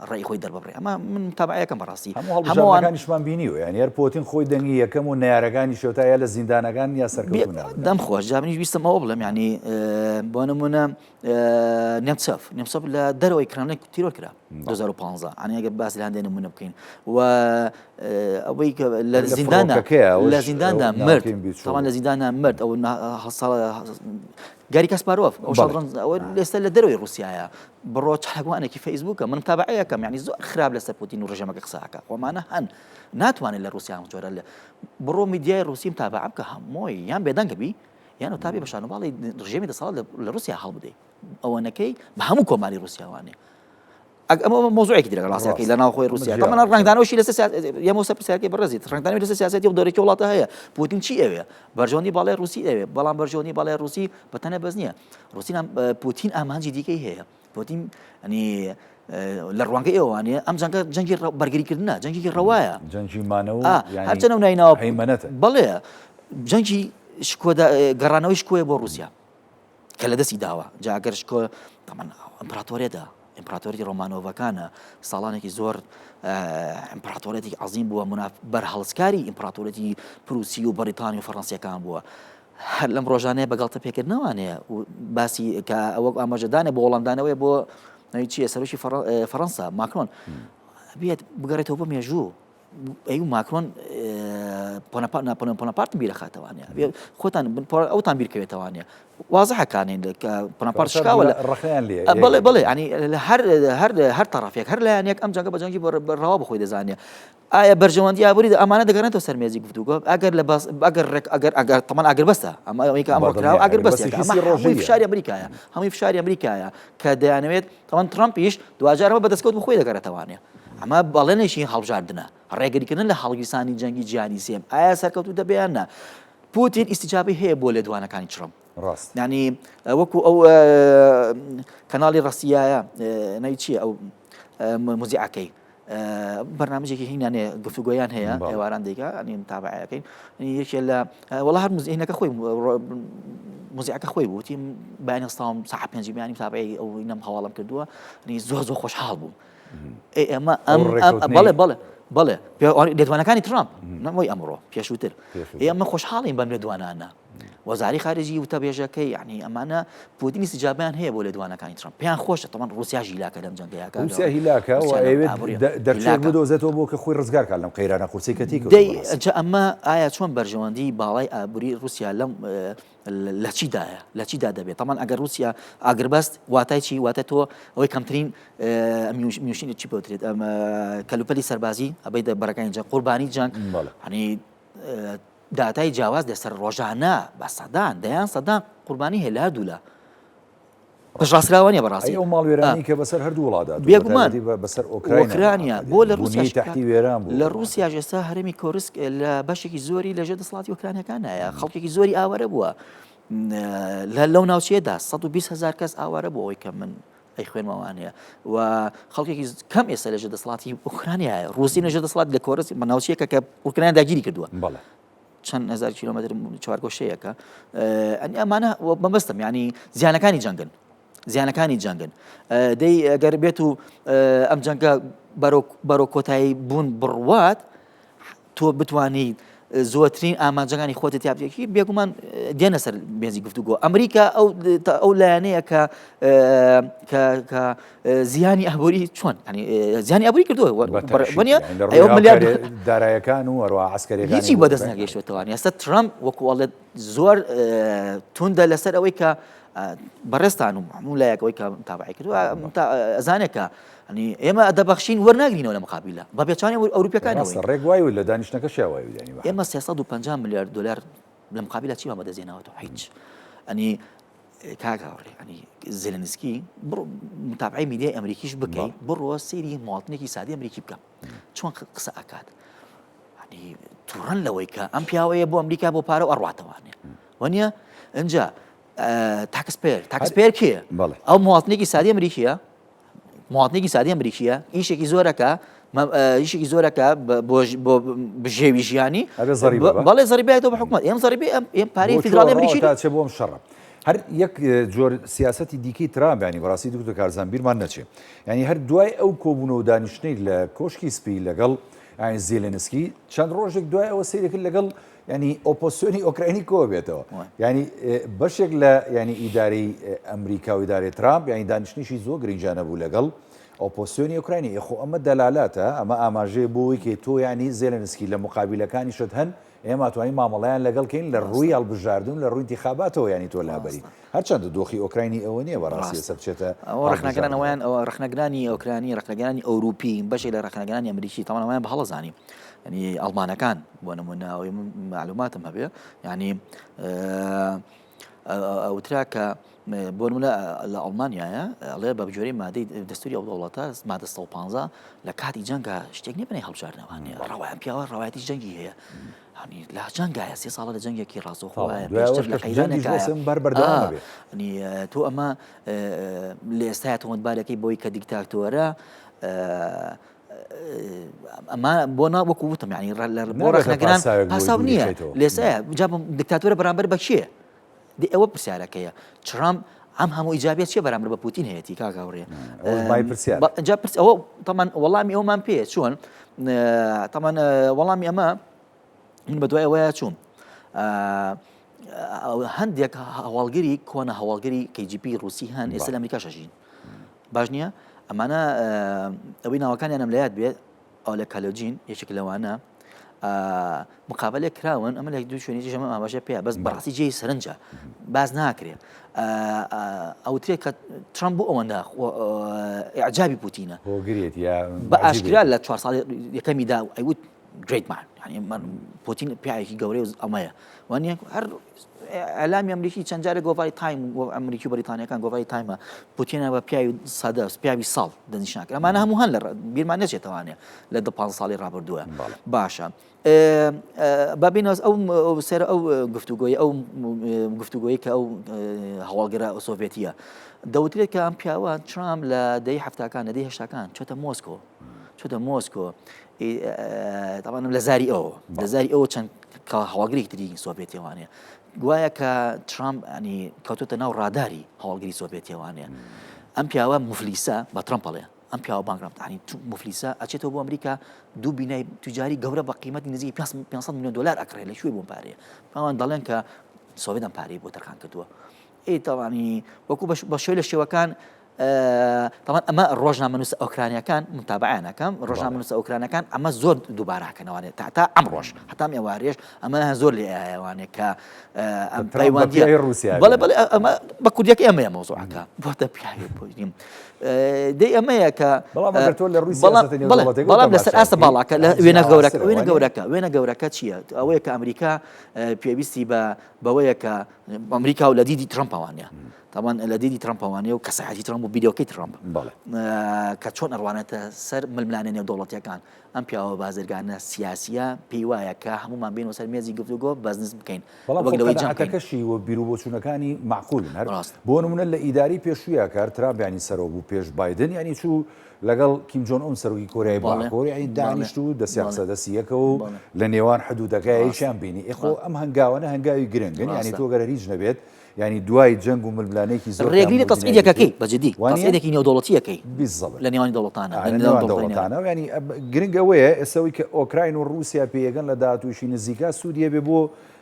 ڕێی خۆی دەربڕێ ئەمە من تابعەکەم بەڕاستی هەمووانیشمان بینیوە یعنی هەر پۆتین خۆی دەنگی یەکەم و نارەکانی شێوتایە لە زیندانەکان یا سەرکەوتوون دەم خۆش جابنیش ویستم ئەوە بڵێم ینی بۆ نمونە نێمسەف لە دەرەوەی کراملێک تیرۆر کرا 2015 ینی ئەگەر باسی لە هەندێک نمونە بکەین و ئەوەی کە لە زینداندا مرد تاوان لە زینداندا مرد ئەو گاری کەسپارۆف ئەو شەڕەنج ئەوە لێستا لە دەرەوەی رووسایە بڕۆ چاگوانێکی فەیسبووکە من تابعەکەم یعنی زۆر خراپ لەسەر پوتین و ڕژەمەکە قساکە خۆمانە هەن ناتوانێت لە رووسیا جۆرە لە بڕۆ میدیای رووسیم تابع بکە هەمووی یان بێدەنگە بی یان تابێ بە شانۆباڵی ڕژێمی دەسەڵات لە رووسیا هەڵبدەیت ئەوەنەکەی بە هەموو کۆماری رووسیاوانێ ئەمە مۆزوعێکی دیگە ڕاستیەکەی لە ناوخۆی رووسیا تەمەنا ڕنگدانەوەشی لەسەر یەمە سەرپرسیارەکەی بەڕێزیت ڕنگدانەوەی لەسەر سیاسەتی و دەورێکی وڵاتە هەیە پوتین چی ئەوێ بەرژەوەندی باڵای رووسی ئەوێ بەڵام بەرژەوەندی باڵای رووسی بەتەنە بەس نییە پوتین ئامانجی دیکەی هەیە پوتین ئەنی لە ڕوانگەی ئێوانێ ئەم جەنگی بەرگریکردنە جەنگی ڕەوایە جەنگی مانەوە هەرچەنە نایناوە بەڵێ جەنگی گەڕانەوەی شکۆیە بۆ رووسیا کە لە دەستی داوە جاگەر شکۆ ئەمپراتۆرێدا ئیمپراتۆری ڕۆمانۆڤەکانە ساڵانێکی زۆر ئیمپراتۆرێتی عەزیم بووە بەرهەڵسکاری ئیمپراتۆرێتی پرووسی و بەریتانی و فەڕەنسیەکان بووە هەر لەم ڕۆژانەیە بەگەڵتە پێکردنەوەوانەیە و باسی کە ئەوە ئاماژەدانێ بۆ وەڵامدانەوەی بۆ چیە سەرۆکی فەڕەنسا ماکرۆن بێت بگەڕێتەوە بۆ مێژوو ئەی ماکرۆن پۆنەپارتم بیرە خاتەوانێ خۆتان ئەوتان بیرکەوێتەوانێ وازەحەکانین پۆنەپارت شکاوە ڕخیان لێ بڵێ ینی هەر تەڕافێک هەر لایەنێک ئەم جەنگە بە جەنگی بەڕاوا بخۆی دەزانێ ئایا بەرژەوەندی ئابووری ئەمانە دەگەڕێتەوە سەر مێزی گفتوگۆ ئەگەر لە ئەگەر تەمان ئەگەر بەستە ئەمەیە کە ئەمڕۆ کراوە ئەگەر بەستێک هەمووی فشاری ئەمریکایە هەمووی فشاری ئەمریکایە کە دەیانەوێت تەمان ترامپیش دوجارەوە بەدەستکەوت بخۆی دەگەڕێتەوانێ ئەمە بەڵێنێکی هەڵبژاردنە ڕێگریکردن لە هەڵگیرسانی جەنگی جیهانی سێم ئایا سەرکەوتو دەبیاننا پوتین ئیستیجابی هەیە بۆ لێدوانەکانی ترامپ ڕاست ینی وەکو ئەو کەناڵی ڕاستیایە نەی چیە ئەو مۆزیعەکەی بەرنامجێکی هینانێ گفتوگۆیان هەیە ئێواران دیکە ئەنی تابعەکەین یەکێ لە وەڵا هەر مزیینەکە خۆی مۆزیعەکە خۆی بووتی بەیانی هەستاوم ساعت 5 بیانی تابعی ئەو نەم هەواڵم کردووە زۆر خۆشحاڵ بووم ئێمە بەڵێ لێدوانەکانی ترامپ نەمەوەی ئەمڕۆ پێشووتر ئێمە خۆشحاڵین بەم لێدوانانە وەزاری خارجی وتە بێژەکەی یعنی ئەمانە پوتین استیجابیان هەیە بۆ لێدوانەکانی ترامپ پێیان خۆشە تەمان رووسیا هیلاکە لەم جەنگەیەکە رووسیا هیلاکە و ئەوێت دەرچێک بدۆزێتەوە بۆ کە خۆی ڕزگارکات لەم قەیرانە قورسەی کەتی جا ئەمە ئایا چۆن بەرژەوەندی باڵای ئابووری رووسیا لەم لە چیدا دەبێت تەمان ئەگەر رووسیا ئاگربەست واتای چی واتە تۆ ئەوەی کەمترین میوشینی چی بۆترێت کەلوپەلی سەربازی ئەبەی بەرەکانی جەنگ قوربانی جەنگ هەنی داتای جیاواز لەسەر ڕۆژانە بە سەدان دەیان سەدان قوربانی هەیە لە هەردوو لە پشڕاستراوانیە بەڕاستی ئەو ماڵوێرانی کە بەسەر هەردوو وڵاتدا بێگومان بەسەر ئۆکرانیا بۆ لە رووسیا تحتی وێران بوو لە رووسیا ئێستا هەرێمی کۆرسک لە بەشێکی زۆری لەژێر دەسەڵاتی ئۆکرانیەکانایە خەڵکێکی زۆری ئاوارە بووە لەو ناوچەیەدا 120,000 کەس ئاوارە بوو ئەوەی کە من ئەی خوێنمەوانەیە و خەڵکێکی کەم ئێستا لەژێر دەسەڵاتی ئۆکرانیایە رووسی لەژێر دەسەڵات لە کۆرس ناوچەیەکە کە ئۆکرانیا داگیری کردووە چەند هزار کیلۆمەتر چوارگۆشەیەکە ئەمانە بەمەستم ینی زیانەکانی جەنگن دەی ئەگەر بێت و ئەم جەنگە بەرەو کۆتایی بوون بڕوات تۆ بتوانیت زۆرترین ئامانجەکانی خۆتت یابێکی بێگومان دێنە سەر بێنزی گفتوگۆ ئەمریکا ئەو لایەنەیە کە زیانی ئابووری چۆن زیانی ئابووری کردووە ملیار دارایەکان و هەروە عەسکەریەکان هیچی بەدەست نەگەیشتوێتەوە ئێستا ترامپ وەکو ئەڵێت زۆر توندە لەسەر ئەوەی کە بەڕێستان و هەموو لایەکەوەی کە تابعی کردو ئەزانێکە ینی ئێمە دەبەخشین وەرناگرینەوە لە مقابلە بە پێچوانی ئەوروپیەکانەوەی ڕێگوای لە دانیشتەکە شێوای ئێمە 350 میلیارد دلار لە مقابلە چی بەدەزێنەوەەوە هیچ ئەنی کاگاڕێ ئەنی زلنسکی متابعی میدیای ئەمریکیش بکەیت بڕۆ سێری مواڵنێکی سادی ئەمریکی بکەم چۆن قسە ئاکات تووڕەن لەوەی کە ئەم پیاوەیە بۆ ئەمریکا بۆ پارە و ئەڕاتەوانێ وەنیە ئەجا تاکسپێر کێ ئەو مواڵنێکی سادی ئەمریکیە مواڵنێکی سادی ئەمریکیە ئیشێکی زۆرەکە هیچێکی زۆرەکە بۆ بژێوی ژیانی بەڵێ زەریبێتەوە بە حکومەت ئێم زەریبێ ئێم پارەی فیدراڵی ئەمریکی چێ بۆم شەڕە هەر یەک جۆر سیاسەتی دیکەی ترامپ ینی بەڕاستی دوکتۆر کارزان بیرمان نەچێ ینی هەر دوای ئەو کۆبوونەوە و دانیشتنەی لە کۆشکی سپی لەگەڵ زیلێنسکی چەند ڕۆژێک دوای ئەوە سیرێکرد لەگەڵ ینی ئۆپۆسیۆنی ئۆکراینی کۆ بێتەوە ینی بەشێک لە ینی ئیدارەی ئەمریکا و ئیدارەی ترامپ ینی دانیشتنیشی زۆر گرنگجانە بوو لەگەڵ ئۆپۆسیۆنی ئۆکراینی خۆ ئەمە دەلالاتە ئەمە ئاماژەیە بۆەوەی کە تۆ ینی زێلێنسکی لە مقابلەکانی شت هەن ئێمە توانین مامەڵیان لەگەڵکەین لە ڕووی هەڵبژاردون لە ڕووی انتخاباتەوە ینی تۆ لابەری هەرچەندە دۆخی ئۆکراینی ئەوە نییە بەڕاستی سەر بچێتە ڕخنەگەرانەوەیان ئەوە ڕخنەگرانی ئۆکرانی ڕخنەگرانی ئەوروپی بەشێک لە ڕخنەگرانی ئەمریکی تەمانەوەیان بە هەڵەزانی ینی ئەڵمانەکان بۆ نمونەوەی معلوماتم هەبێ ینی ئەوترا کە بۆ نمونە لە ئەڵمانیایە ئەڵێ بە بجۆرەی مادەی دەستوری ئەو دەوڵەتە مادە 115 لە کاتی جەنگە شتێک نیە بنەی هەڵبژاردنەوەیە ڕەوایان پیاوە ڕەوایەتی جەنگی هەیە ینی لا جەنگایە 3 ساڵە لە جەنگێکی ڕاستەوخۆوایە پێشتر لە قەیرانێکە تۆ ئەمە لە ئێستای تۆمەتبارەکەی بۆی کە دیکتاتۆرە ئەمە بۆ وەکو وتم ینی بۆ ڕخنەگران پاساو نییە لێسایە جا دیکتاتۆرە بەرامبەر بە کێ ئەوە پرسیارەکەیە ترامپ ئەم هەموو ئیجابێت چێ بەرامبەر بە پوتین هەیەی کاگاوڕێ ئەوە تەمان وەڵامی ئەومان پێ چۆن تەمان وەڵامی ئەمە من بە دوای ئەوەیە چوون هەندێک هەواڵگەری کۆنە هەواڵگەری KGB ڕووسی هەن ئێستا لە ئەمریکا شەژین باش نییە ئەمانە ئەوەی ناوەکانیانم لە یاد بێت ئەو لە کالۆجین یەکێک لەوانە مقابلێک کراون ئەمە لە دوو شوێنی ژەمە ئاماژە پێە بەس بەڕاستی جێی سەرنجە باز ناکرێت ئەوترێت کە ترامپ بۆ ئەوەندە ئیعجابی پوتینە بە ئاشکرا لە 4 ساڵی یەکەمیدا ئەیوت گرێتمان ینی پوتین پیاوێکی گەورەی ئەمەیە وانە هەر ئەلامی ئەمریکی چەند جارێک گۆڤاری تایم ئەمریکی و بەریتانیەکان گۆڤاری تایمە پوتینە بە پیاوی سادە پیاوی ساڵ دەنیشناکرد ئەمانە هەموو هەن لە بیرمان نەچێتەوانێ لە 15 ساڵی ڕابردووە باشە بابینەوە ئەو سێرە ئەو گفتوگۆی ئەو گفتوگۆیی کە ئەو هەواڵگەرە سۆڤێتیە دەوترێت کە ئەم پیاوە ترامپ لە دەی هەفتاکان لە دەی هەشتاکان چۆتە مۆسکۆ تاوانم لە زاری ئەوە چەند کە هەواڵگەری تری سۆڤێتیەوانەیە گوایە کە ترامپ ینی کەوتۆتە ناو ڕاداری هەواڵگەری سۆڤێتیەوانەیە ئەم پیاوە مفلیسە بە ترامپەڵێ ئەم پیاوە بانکرام ینی مفلیسە ئەچێتەوە بۆ ئەمریکا دوو بینای توجاری گەورە بە قیمەتی نزیکی 500 میلیۆن دلار ئەکڕێت لە شوێ بۆم پارەیە پاوان دەڵێن کە سۆڤێتم پارەی بۆ تەرخان کردووە تاوانی وەکو بە شوێ لە شێوەکان طبعا ئەمە ڕۆژنامەنووسە ئۆکرانیەکان متابعانەکەم ڕۆژنامەنووسە ئۆکرانەکان ئەمە زۆر دووباراکەنەوەێت تا ئەم ڕۆژ هەتام ئێوارێش ئەمە زۆر لێ ئەوانێک کە پەیوەندی رووسیا بەڵێ ئەمە بە کوردیەکە ئەمەیە مۆزوعەکە بۆتە پیاوی بۆیم دەی ئەمەیە کە بەڵام لەسەر ئاستە باڵاکە لە وێنە گەورەکە چییە ئەوەیە کە ئەمریکا پێویستی بەوەیە کە ئەمریکا و لە دیدی ترامپەوانە طبعا لە دیدی ترامپەوانەیە و کەسەحەتی ترامپ و بیدۆکەی ترامپ کە چۆن ئەڕوانێتە سەر ململانە نێودەوڵەتیەکان ئەم پیاوە بازرگانە سیاسیە پێی وایە کە هەمومان بینەوە سەر مێزی گفتوگۆ بەزنس بکەین بەڵامەکەشی و بیرروبۆچوونەکانی معقولن هەر بۆ نمونە لە ئیداری پێشوویە کار ترامپ ینی سەرەوە بوو پێش بایدن ینی چوو لەگەڵ کیم جۆن ئەوم سەرۆکی کۆریای باکۆر ینی دانیشت و دەسیاسە دەسیەکە و لە نێوان حدودەکەیشیان بینی ئێخۆ ئەم هەنگاوانە هەنگاوی گرنگن ینی تۆ گەرە هیچ نەبێت ینی دوای جەنگ و ململانێکی زۆر ڕێگری تەسعیدەکەی بەجددی تەسعیدێکی نێودەوڵەتیەکەی لە نێوانی دەوڵەتانە ینی گرنگ ئەوەیە ئێستەوەی کە ئۆکراین و رووسیا پێیەگەن لە داهاتووشی نزیکا سوودیە بێ بۆ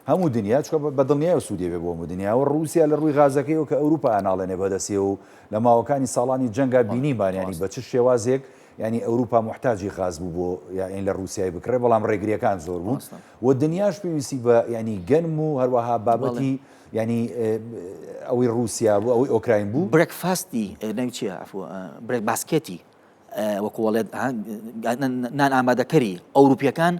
هەموو دنیا چکە بە دڵنیای و سوودیە بێ بۆ هەموو دنیا و رووسیا لە ڕووی غازەکەیەوە کە ئەوروپا ئەناڵێنێ بەدەستێ و لە ماوەکانی ساڵانی جەنگا بینیمان ینی بە چ شێوازێک ینی ئەوروپا محتاجی غاز بوو بۆ یان لە رووسیای بکڕێ بەڵام ڕێگریەکان زۆر بوون و دنیاش پێویستی بە ینی گەنم و هەروەها بابەتی ینی ئەوەی رووسیا بوو ئەوەی ئۆکراین بوو برێکفاستی ناوچیە عفو برێک باسکێتی وەکوڵێت نان ئامادەکەری ئەوروپیەکان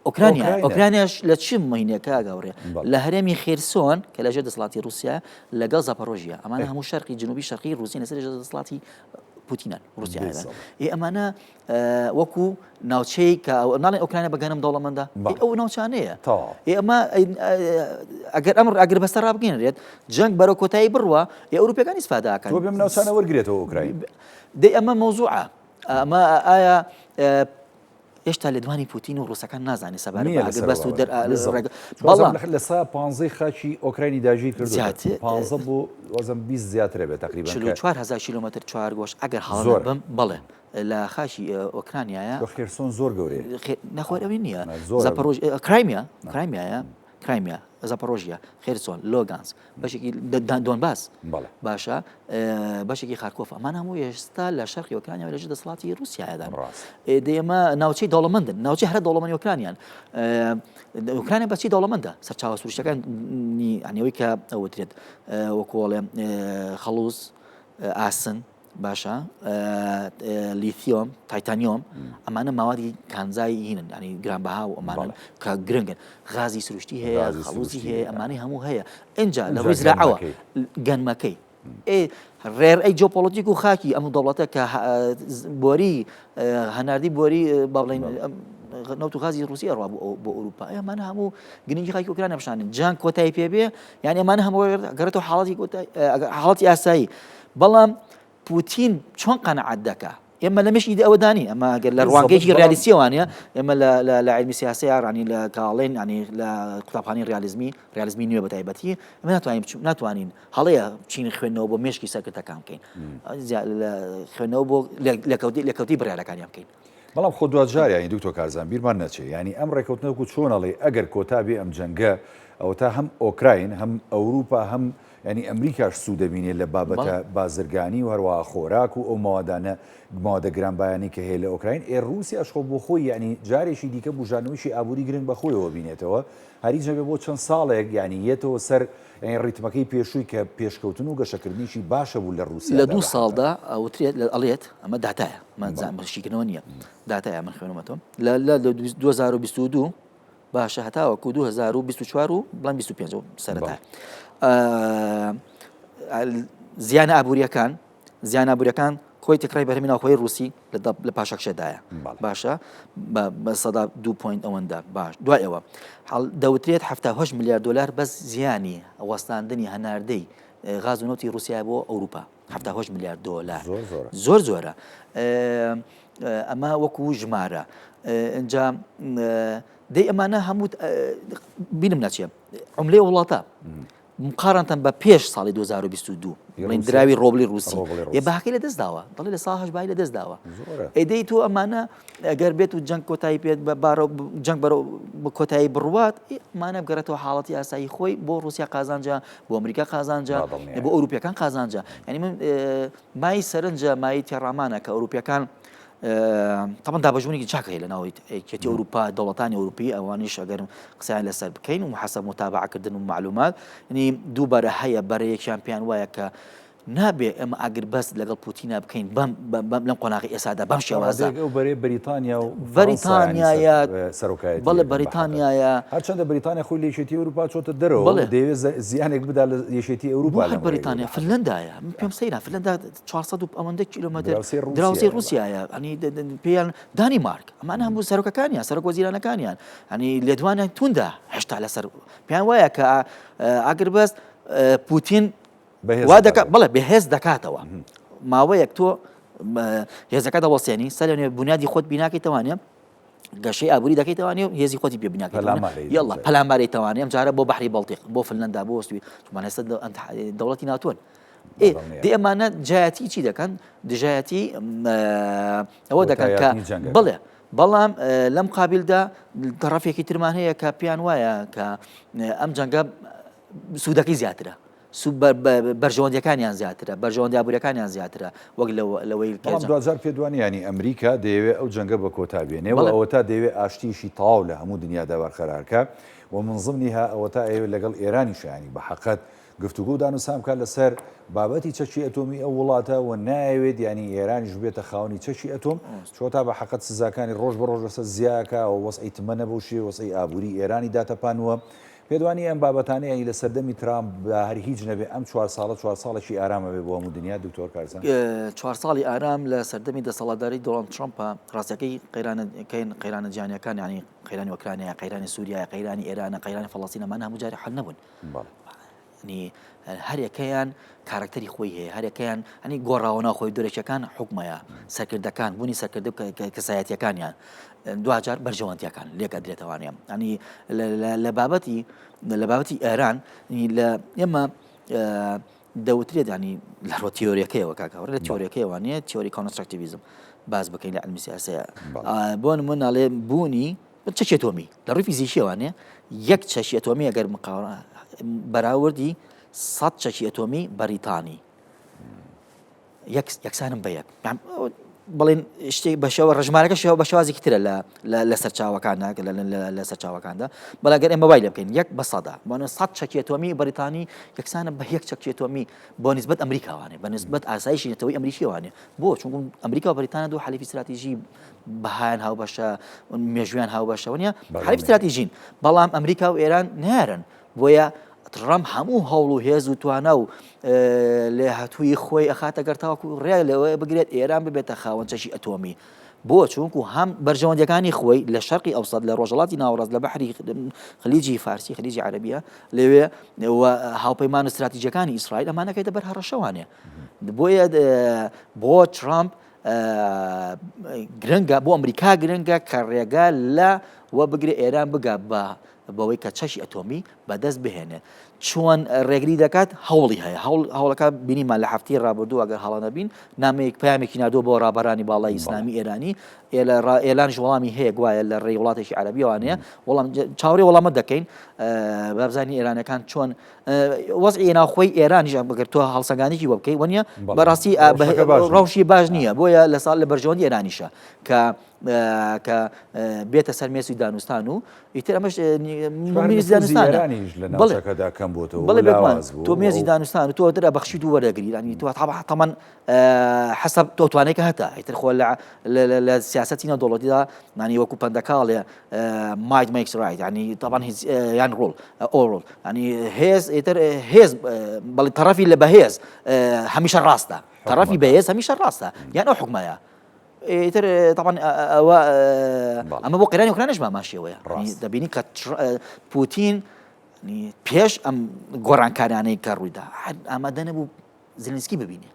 ئۆکرانیاش لە چی مهینەکە گەورێ لە هەرێمی خێرسۆن کە لەژێر دەسەڵاتی رووسیا لەگەڵ زاپۆرۆژیە ئەمانە هەموو شەرقی جنوبی شەرقی رووسی لەسەر دەسەڵاتی پوتینان رووسیادا ئەمانە وەکو ناوچەی کە ناڵێن ئۆکرانیا بەگەنم دەوڵەمەندە ئەو ناوچانەیە ئەمە ئەگەر ئەمر ئەگەر بەسەر ڕابگەێنرێت جەنگ بەرەو کۆتایی بڕوە ئێوروپیەکان ئیسفاداکەن بێم ناوچانە وەرگێتەوە ئۆکراین دەی ئەمە مەوزوعە ئەمە ئایا هێشتا لە دوانی پوتین و ڕووسەکان نازانێت سەبارەت بەست و لە سا 15 خاچی ئۆکراینی داژیر کردو بۆ وەزم 20 زیاترە بێت تقریبا 4000 کیلومتر چوارگۆش ئەگەر هەڵ بم بڵێ لە خاشی ئۆکرانیایە خێرسۆن زۆر گەورەیە نەخۆرەوەی نییە زاپۆرۆژ کرایمیا زاپۆرۆژیا خێرسۆن لۆگانس بەشێکی دۆنباس باشە بەشێکی خارکۆف ئەمان هەموو ئێستا لە شەرقی ئۆکرانیا لەژێر دەسەڵاتی رووسیادا ئێمە ناوچەی دەوڵەمەندن ناوچەی هەرە دەوڵەمەندی ئۆکرانیان ئۆکرانیا بەچی دەوڵەمەندە سەرچاوە سروشتەکانی ئەنیەوەی کە ئەوترێت وەکوڵێ خەڵوز ئاسن باشە لیتیۆم تایتانیۆم ئەمانە ماوەی کانزایی هینن ینی گرانبەها و ئەمانن کە گرنگن غازی سروشتی هەیە خەڵوزی هەیە ئەمانەی هەموو هەیە اینجا لە ڕووی زراعەوە گەنمەکەی ڕێر ئەی جۆپۆلۆتیک و خاکی ئەم دەوڵەتە کە بۆری هەناردی بۆری با بڵێن نەوت و غازی رووسی ئەڕوا بۆ ئەوروپا ئەمانە هەموو گرنگی خاکی ئۆکرانیا پیشانن جان کۆتایی پێبێ یعنی ئەمانە هەموو گەڕێتەوە حاڵەتی ئاسایی بەڵام پوتین چۆن قەنەعەت دەکا ئێمە لە مشی ئەوەدانی ئەمە گەر لە ڕوانگەیەکی ڕیالیستیەوانە ئێمە لە عیلمی سیاسەیە ڕانی لە کاڵێن ینی لە قوتابخانەی ریالیزمی نوێ بە تایبەتی ئەمە ناتوانین هەڵەیە بچین خوێندنەوە بۆ مێشکی سەرکردەکان بکەین خوێندنەوە بۆ لەکەوتی بڕیارەکانیان بکەین بەڵام خۆ دوجاریانی دوکتۆر کارزان بیرمان نەچێ ینی ئەم ڕێکەوتنەوەکو چۆنەڵێ ئەگەر کۆتابێ ئەم جەنگە ئەوە تا هەم ئۆکراین هەم ئەوروپا هەم ینی ئەمریکاش سوودەبینێت لە بابەتە بازرگانی و هەروە خۆراک و ئەو ماوەدانە ماوەدە گرانبایانی کە هەیە لە ئۆکراین رووسیاش خۆ بۆ خۆی ینی جارێکی دیکە بژانەوەیشی ئابووری گرنگ بەخۆیەوە بینێتەوە هەری جەبێ بۆ چەند ساڵێک ینی یێتەوە سەر ڕیتمەکەی پێشووی کە پێشکەوتن و گەشەکردنیشی باشە بوو لە رووسیا لە 2 ساڵدا ئەوترێت ئەڵێت ئەمە داتایە مەشیکردنەوە نییە داتایە من خوێنمەتەوە لە 2022 باشە هەتاوەکو 2024 و بڵام 25 سەرەتا زیانە ئابوووریەکان کۆی تکرای بەرهەمی ناوخۆی رووسی لە پاشەکشەدایە باشە بە سەدا 2 ئەوەندا باش دوای ئەوە دەوترێت 78 میلیارد دلار بەس زیانی وەستاندنی هەناردەی غاز و نەوتی رووسیا بۆ ئەوروپا 78 میلیارد دلار زۆر زۆرە ئەمە وەکو ژمارە اینجا دەی ئەمانە هەموو بینم ناچێ عملەی وڵاتە مقارنتان بە پێش ساڵی 2022 بڵین دراوی ڕۆبلی رووسی باقی لە دەستداوە دڵی لە ساڵ هەشبای لە دەستداوە ئەدەی تۆ ئەمانە ئەگەر بێت و جەنگ کۆتایی پێت جەنگ بەرەو کۆتایی بڕوات ئەمانە بگەڕێتەوە حاڵەتی ئاسایی خۆی بۆ رووسیا قازانجا بۆ ئەمریکا قازانجا بۆ ئەوروپیەکان قازانجا ینی من مای سەرنجە مای تێڕامانە کە ئەوروپیەکان طبعا دابەژبوونێکی چاکە هەیە لە ناوی یەکێتی ئەوروپا دەوڵەتانی ئەوروپی ئەوانیش ئەگەر قسەیان لەسەر بکەین و حەسەب متابعەکردن و معلومات ینی دووبارە هەیە بەرەیەکیان پێیان وایە کە نابێ ئەمە ئەگەر بەست لەگەڵ پوتینە بکەین لەم قۆناغی ئێسادا بەم شێوازە بەرێ بریتانیا و بەریتانیایە سەرۆکایەتی بەڵێ بەریتانیایە هەرچەندە بریتانیا خۆی لە یەکێتی ئەوروپا چۆتە دەرەوە دەیەوێت زیانێک بدا لە یەکێتی ئەوروپا هەر بەریتانیا فنلەندایە پێم سەیرە فنلەندا 400 ئەوەندە کیلۆمەتر دراوسێ رووسیایە ئەنی پێیان دانیمارک ئەمانە هەموو سەرۆکەکانیان سەرۆک وەزیرانەکانیان ئەنی لێدوانیان توندا هێشتا لەسەر پێیان وایە کە ئەگەر بەست پوتین وا دەکات بەڵێ بەهێز دەکاتەوە ماوەیەک تۆ هێزەکە دەوەسێنی سەر بنیادی خۆت بیناکەیتەوانێ گەشەی ئابووری دەکەیتەوانێ هێزی خۆتی پێ بیناکەیتەوانێ یەڵڵا پەلامبارەی تەوانێ ئەم جارە بۆ بەحری بەڵتیق بۆ فنلەندا بۆ وەستوی چونمان هێستا دەوڵەتی ناتۆن دێ ئەمانە جایەتی چی دەکەن دژایەتی ئەوە دەکەن کە بڵێ بەڵام لەم قابلدا تەڕەفێکی ترمان هەیە کە پێیان وایە کە ئەم جەنگە سوودەکەی زیاترە بەرژەوەندەکانیان زیاترە بەرژەوەندیابوووریەکانیان زیاترە وەک لەوەی بەڵام 2000 پێدوانی ینی ئەمریکا دەیەوێت ئەو جەنگە بە کۆتا بێنێەوە ئەوە تا دەیەوێت ئاشتیشی تەواو لە هەموو دنیادا بەرقەرارکە و منزمنیها ئەوە تا ئێوە لەگەڵ ئێرانی شایانی بە حەقەت گفتوگو دانوسام کات لەسەر بابەتی چەکی ئەتۆمی ئەو وڵاتە و ناوێت ینی ئێرانیش بێتە خاوەنی چەکی ئەتۆم چۆ تا بە حەقەت سزاکانی ڕۆژ بە ڕۆژ لەسەر زیاکە و وەسعی تمە نەبووشی وەسعی ئابووری ئێرانی داتەپانوە پێدوانی ئەم بابەتانەیە لە سەردەمی ترامپ بە هەر هیچ نەبێ ئەم 4 ساڵێکی ئارامە بێ بۆ هەموو دنیا دکتۆر کارزان 4 ساڵی ئارام لە سەردەمی دەسەڵاتداری دۆناڵد ترامپە ڕاستیەکەی قەیرانە جیهانیەکان ینی قەیرانی ئۆکرانیا قەیرانی سووریا قەیرانی ئێرانە قەیرانی فەڵەستینەمان هەموو جارێ حەل نەبوون هەرێکەیان کارکتەری خۆی هەیە هەرێکەیان هەنی گۆڕاوەنا خۆی دورێکەکان حکومەیە سەرکردەکان بوونی سەرکردە کەسایەتیەکانیان دوجار بەرژەوەندیەکان لێکە درێتەوانیان ئەنی لە بابەتی ئێران لە ئێمە دەوترێت ینی لە ڕۆ تیۆریەکەیەوە کاکەوە لە تیۆریەکەیوانە تیۆری کۆنستراکتیڤیزم باز بکەین لە علمی سیاسەیە بۆ نمونەڵێ بوونی چەکی ئەتۆمی لە ڕووی فیزیکیەوانێ یەک چەشی ئەتۆمی ئەگەر بەراوردی 100 چەکی ئەتۆمی بەریتانی یەکسانم بە یەک بڵێن شتێک بەشەوە ڕژمارەکە شەوە بە شێوازێکی ترە لە سەرچاوەکاندا لە سەرچاوەکاندا بەڵاگەر ئێمە وای لێ بکەین یەک بە سەدا بۆنە 100 چەکی ئەتۆمی بەریتانی یەکسانە بە یەک چەکی ئەتۆمی بۆ نسبەت ئەمریکاوانێ بە نسبەت ئاسایشی نەتەوەی ئەمریکیوانێ بۆ چونکە ئەمریکا و بەریتانە دوو حەلیفی استراتیژی بەهایان هاوبەشە مێژویان هاوبەشە وەنیە حەلیف استراتیژین بەڵام ئەمریکا و ئێران نارن بۆیە ترامپ هەموو هەوڵ و هێز و توانە و لێ هاتووی خۆی ئەخاتە گەرتاوەکو ڕێ لەوەی بگرێت ئێران ببێتە خاوەن چەشی ئەتۆمی بۆ چونکو هەم بەرژەوەندەکانی خۆی لە شەرقی ئەوسەد لە ڕۆژهەڵاتی ناوەڕاست لە بەحری خلیجی فارسی خلیجی عەرەبیە لەوێ هاوپەیمان و استراتیژیەکانی ئیسرائیل ئەمانەکەیتە بەر هەڕەشەوانێ بۆیە بۆ ترامپ گرنگە بۆ ئەمریکا گرنگە کە ڕێگا لە وە بگرێ ئێران بگا بەوەی کە چەشی ئەتۆمی بەدەست بهێنێت چۆن ڕێگری دەکات هەوڵی هەیە هەوڵەکە بینیمان لە هەفتەی ڕابردوو ئەگەر هەڵە نەبین نامەیەک پامێکی نادۆ بۆ ڕابەرانی باڵای ئیسلامی ئێرانی ئێلانش وەڵامی هەیە گوایە لە ڕێی وڵاتێکی عەرەبیەوانەیە چاوەڕێی وەڵامە دەکەین بابزانی ئێرانەکان چۆن وەزعی ناوخۆی ئێرانیش بەگەر تۆ هەڵسەنگانێکی وە بکەی وەنیە بەڕاستی ڕەوشی باش نییە بۆیە لە ساڵ لە بەرژەوەندی ئێرانیشە کە بێتە سەر مێسی دانوستان و ئیتر ئەمەش میزی دانوستانە تۆ مێزی دانوستان و تۆ دەرە بەخشی و وەرەگری ینی تۆ تەمان حەسەب تۆ توانێکە هەتا ئیتر خۆ لە سیاسەتی نەدەوڵەتیدا نانی وەکو پەندەکاڵێ مایند میکس رایت ینی طبعا یان ڕۆڵ ئۆڕۆڵ ینی هێز ئیتر هێز بەڵێ تەرەفی لە بەهێز هەمیشە ڕاستە تەرەفی بەهێز هەمیشە ڕاستە یان ئەو حکومەیە ئیتر طبعا ئەمە بۆ قەیرانی ئوکرانیش ماشیەوەیە دەبینی کە پوتین پێش ئەم گۆڕانکارانەی کە ڕوویدا ئامادە نەبوو زلنسکی ببینێ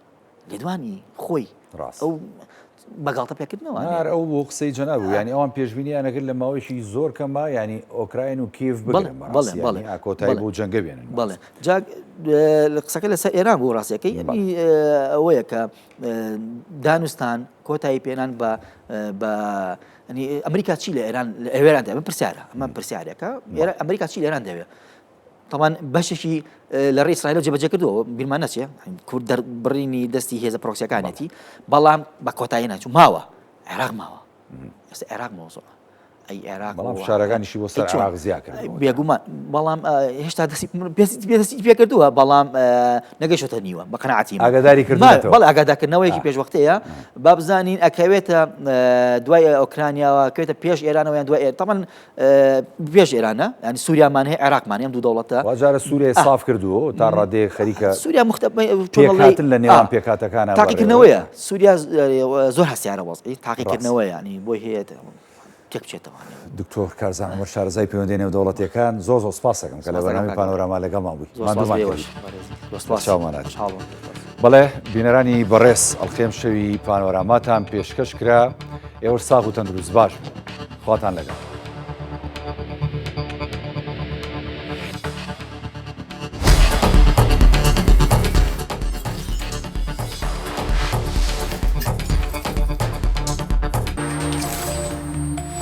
لێدوانی خۆی ئەو بەگاڵتە پێکردنەوە ئەو بۆ قسەی جەنابوو ینی ئەوان پێشبینیانەکرد لە ماوەیەکی زۆر کەمە ینی ئۆکراین و کیف بگرن کۆتایی بۆ جەنگە بێنن بەڵێ جا قسەکە لەسەر ئێران بۆ ڕاستیەکەی ئەوەیە کە دانوستان کۆتایی پێنان بە ئەمریکا چی لە ئێران دەوێت پرسیارە ئەمە پرسیارێکە ئەمریکا چی لە ئێران دەوێت طبعا بەشێکی لە ڕێی ئیسرائیل جێبەجێ کردووە بیرمان نەچێ کورد بڕینی دەستی هێزە پرۆکسیەکانێتی بەڵام بە کۆتایی ناچوو ماوە عێراق ماوە ئێستا عێراق مۆزوعە ئەی عێراق بەڵام شارەکانیشی بۆ سەر عێراق زیاکە بێگومان بەڵام هێشتا دەستی پێ کردووە بەڵام نەگەیشتە نیوە بە قەناعەتی ئاگاداری کردوێتەوە بەڵێ ئاگادارکردنەوەیەکی پێشوەختەیە با بزانین ئەکەوێتە دوای ئۆکرانیاوە کەوێتە پێش ئێرانەوە یان دوای طبعا پێش ئێرانە ینی سووریامان هەیە عێراقمان هەم دوو دەوڵەتە وەجارە سووریا صاف کردووە تا ڕادەیە خەریکە سووریا پێکهاتن لە نێوان پێکهاتەکانە تاقیکردنەوەیە سووریا زۆر هەستیارە وەزعی تاقیکردنەوە ینی بۆی هەیە دکتۆر کارزان عومەر شارەزای پەیوەندی نێودەوڵەتیەکان زۆر سوپاس دەکەم کە لە بەرنامەی پانۆراما لەگەڵمان بوویت بەڵێ بینەرانی بەڕێز ئەڵقێم شەوی پانۆراماتان پێشکەش کرا ئێوە ساغ و تەندروست باش بوو خواتان لەگەڵ